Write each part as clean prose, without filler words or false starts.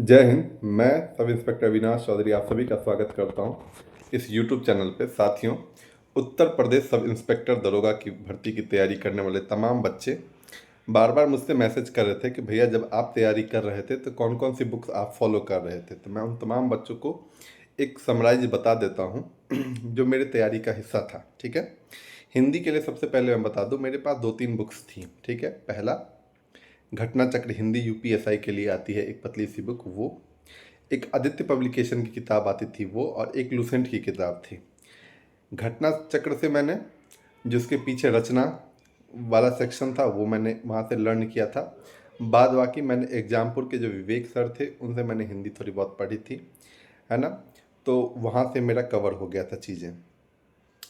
जय हिंद। मैं sub inspector Avinash Chaudhary आप सभी का स्वागत करता हूं इस YouTube चैनल पे। साथियों, उत्तर प्रदेश सब इंस्पेक्टर दरोगा की भर्ती की तैयारी करने वाले तमाम बच्चे बार बार मुझसे मैसेज कर रहे थे कि भैया जब आप तैयारी कर रहे थे तो कौन कौन सी बुक्स आप फॉलो कर रहे थे। तो मैं उन तमाम बच्चों को एक समराइज बता देता हूँ जो मेरे तैयारी का हिस्सा था। ठीक है, हिंदी के लिए सबसे पहले मैं बता दूँ, मेरे पास 2-3 बुक्स थी। ठीक है, पहला घटना चक्र हिंदी यूपीएसआई के लिए आती है, एक पतली सी बुक वो। एक आदित्य पब्लिकेशन की किताब आती थी वो, और एक लुसेंट की किताब थी। घटना चक्र से मैंने जिसके पीछे रचना वाला सेक्शन था वो मैंने वहाँ से लर्न किया था। बाद बाकी मैंने एग्जामपुर के जो विवेक सर थे उनसे मैंने हिंदी थोड़ी बहुत पढ़ी थी, है ना। तो वहाँ से मेरा कवर हो गया था चीज़ें।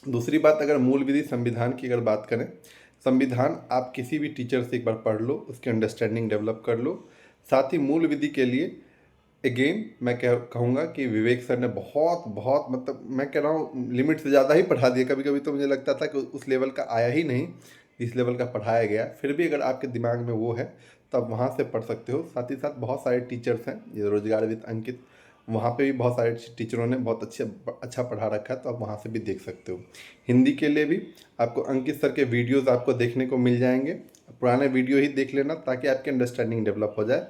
दूसरी बात, अगर मूल विधि संविधान की अगर बात करें, संविधान आप किसी भी टीचर से एक बार पढ़ लो, उसकी अंडरस्टैंडिंग डेवलप कर लो। साथ ही मूल विधि के लिए अगेन मैं कहूँगा कि विवेक सर ने बहुत बहुत मतलब मैं कह रहा हूँ लिमिट से ज़्यादा ही पढ़ा दिया। कभी कभी तो मुझे लगता था कि उस लेवल का आया ही नहीं इस लेवल का पढ़ाया गया। फिर भी अगर आपके दिमाग में वो है तो आप वहाँ से पढ़ सकते हो। साथ ही साथ बहुत सारे टीचर्स हैं, ये रोजगार विद अंकित, वहाँ पे भी बहुत सारे टीचरों ने बहुत अच्छा पढ़ा रखा है, तो आप वहाँ से भी देख सकते हो। हिंदी के लिए भी आपको अंकित सर के वीडियोज़ आपको देखने को मिल जाएंगे। पुराने वीडियो ही देख लेना ताकि आपकी अंडरस्टैंडिंग डेवलप हो जाए।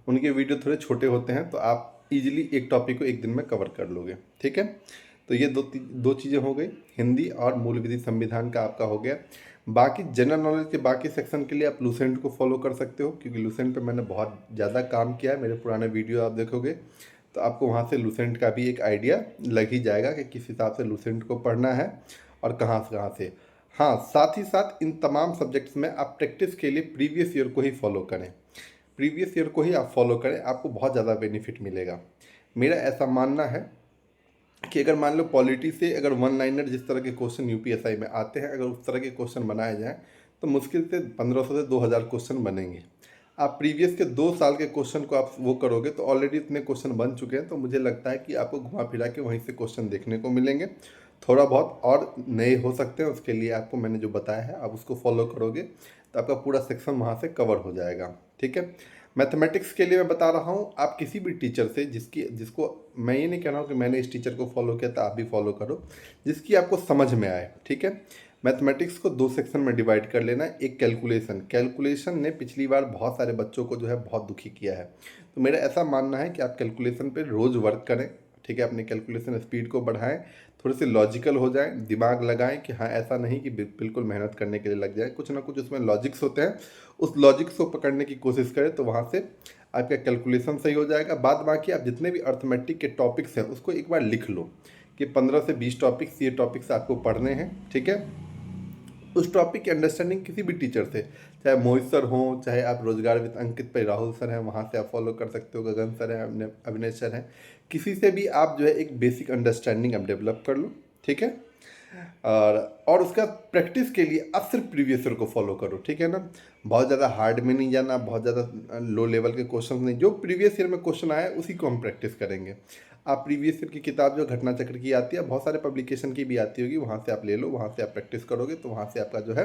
उनके वीडियो थोड़े छोटे होते हैं तो आप इजीली एक टॉपिक को एक दिन में कवर कर लोगे। ठीक है, तो ये दो चीज़ें हो गई, हिंदी और मूल विधि संविधान का आपका हो गया। बाकी जनरल नॉलेज के बाकी सेक्शन के लिए आप लुसेंट को फॉलो कर सकते हो, क्योंकि लुसेंट पे मैंने बहुत ज़्यादा काम किया है। मेरे पुराने वीडियो आप देखोगे तो आपको वहाँ से लुसेंट का भी एक आइडिया लग ही जाएगा कि किस हिसाब से लुसेंट को पढ़ना है और कहाँ से। हाँ, साथ ही साथ इन तमाम सब्जेक्ट्स में आप प्रैक्टिस के लिए प्रीवियस ईयर को ही फॉलो करें। प्रीवियस ईयर को ही आप फॉलो करें, आपको बहुत ज़्यादा बेनिफिट मिलेगा। मेरा ऐसा मानना है कि अगर मान लो पॉलिटी से अगर वन लाइनर जिस तरह के क्वेश्चन यूपीएसआई में आते हैं, अगर उस तरह के क्वेश्चन बनाए जाएँ तो मुश्किल से 1500 से 2000 क्वेश्चन बनेंगे। आप प्रीवियस के 2 साल के क्वेश्चन को आप वो करोगे तो ऑलरेडी इतने क्वेश्चन बन चुके हैं, तो मुझे लगता है कि आपको घुमा फिरा के वहीं से क्वेश्चन देखने को मिलेंगे। थोड़ा बहुत और नए हो सकते हैं, उसके लिए आपको मैंने जो बताया है आप उसको फॉलो करोगे तो आपका पूरा सेक्शन वहाँ से कवर हो जाएगा। ठीक है, मैथमेटिक्स के लिए मैं बता रहा हूँ, आप किसी भी टीचर से जिसको मैं ये नहीं कह रहा हूँ कि मैंने इस टीचर को फॉलो किया तो आप भी फॉलो करो, जिसकी आपको समझ में आए। ठीक है, मैथमेटिक्स को 2 सेक्शन में डिवाइड कर लेना। एक कैलकुलेशन ने पिछली बार बहुत सारे बच्चों को जो है बहुत दुखी किया है, तो मेरा ऐसा मानना है कि आप कैलकुलेशन पे रोज़ वर्क करें। ठीक है, अपनी कैलकुलेशन स्पीड को बढ़ाएं, थोड़े से लॉजिकल हो जाएं, दिमाग लगाएं कि हाँ ऐसा नहीं कि बिल्कुल मेहनत करने के लिए लग जाए, कुछ ना कुछ उसमें लॉजिक्स होते हैं, उस लॉजिक्स को पकड़ने की कोशिश करें तो वहाँ से आपका कैलकुलेशन सही हो जाएगा। बाद बाकी आप जितने भी अर्थमेटिक के टॉपिक्स हैं उसको एक बार लिख लो कि 15 से 20 टॉपिक्स ये टॉपिक्स आपको पढ़ने हैं। ठीक है, उस टॉपिक की अंडरस्टैंडिंग किसी भी टीचर से, चाहे मोहित सर हों, चाहे आप रोजगार विद अंकित पे राहुल सर हैं वहाँ से आप फॉलो कर सकते हो, गगन सर हैं, अविनेश सर हैं, किसी से भी आप जो है एक बेसिक अंडरस्टैंडिंग आप डेवलप कर लो। ठीक है, और उसका प्रैक्टिस के लिए आप सिर्फ प्रीवियस ईयर को फॉलो करो। ठीक है ना, बहुत ज़्यादा हार्ड में नहीं जाना, बहुत ज़्यादा लो लेवल के क्वेश्चन नहीं, जो प्रीवियस ईयर में क्वेश्चन आया उसी को हम प्रैक्टिस करेंगे। आप प्रीवियस ईयर की किताब जो घटना चक्र की आती है, बहुत सारे पब्लिकेशन की भी आती होगी, वहाँ से आप ले लो, वहाँ से आप प्रैक्टिस करोगे तो वहाँ से आपका जो है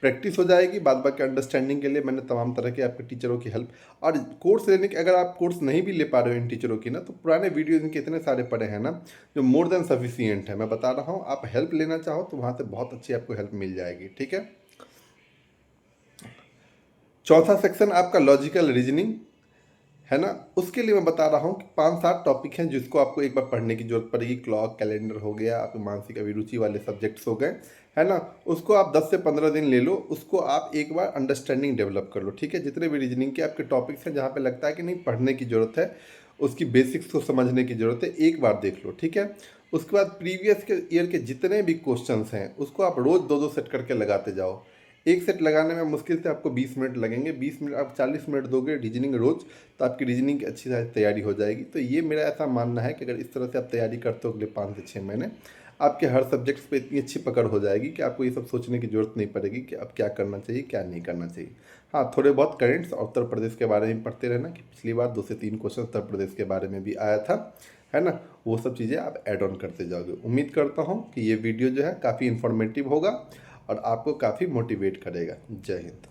प्रैक्टिस हो जाएगी। बाद बाकी अंडरस्टैंडिंग के लिए मैंने तमाम तरह के आपके टीचरों की हेल्प, और कोर्स लेने के अगर आप कोर्स नहीं भी ले पा रहे हो इन टीचरों की ना, तो पुराने वीडियो इनके इतने सारे पड़े हैं ना जो मोर देन सफिशियंट है। मैं बता रहा हूँ, आप हेल्प लेना चाहो तो वहाँ से बहुत अच्छी आपको हेल्प मिल जाएगी। ठीक है, चौथा सेक्शन आपका लॉजिकल रीजनिंग है ना, उसके लिए मैं बता रहा हूँ कि 5-7 टॉपिक हैं जिसको आपको एक बार पढ़ने की जरूरत पड़ेगी। क्लॉक, कैलेंडर हो गया, आपके मानसिक अभिरुचि वाले सब्जेक्ट्स हो गए, है ना। उसको आप 10 से 15 दिन ले लो, उसको आप एक बार अंडरस्टैंडिंग डेवलप कर लो। ठीक है, जितने भी रीजनिंग के आपके टॉपिक्स हैं जहाँ पे लगता है कि नहीं पढ़ने की ज़रूरत है, उसकी बेसिक्स को समझने की ज़रूरत है, एक बार देख लो। ठीक है, उसके बाद प्रीवियस के ईयर के जितने भी क्वेश्चन हैं उसको आप रोज़ 2-2 सेट करके लगाते जाओ। एक सेट लगाने में मुश्किल से आपको 20 मिनट लगेंगे, 20 मिनट आप 40 मिनट दोगे रीजनिंग रोज़, तो आपकी रीजनिंग की अच्छी तरह तैयारी हो जाएगी। तो ये मेरा ऐसा मानना है कि अगर इस तरह से आप तैयारी करते हो अगले 5 से 6 महीने, आपके हर सब्जेक्ट्स पे इतनी अच्छी पकड़ हो जाएगी कि आपको ये सब सोचने की ज़रूरत नहीं पड़ेगी कि अब क्या करना चाहिए क्या नहीं करना चाहिए। हाँ, थोड़े बहुत करेंट्स और उत्तर प्रदेश के बारे में पढ़ते रहना कि पिछली बार 2 से 3 क्वेश्चन उत्तर प्रदेश के बारे में भी आया था, है ना। वो सब चीज़ें आप ऐड ऑन करते जाओगे। उम्मीद करता हूँ कि ये वीडियो जो है काफ़ी इन्फॉर्मेटिव होगा और आपको काफ़ी मोटिवेट करेगा। जय हिंद।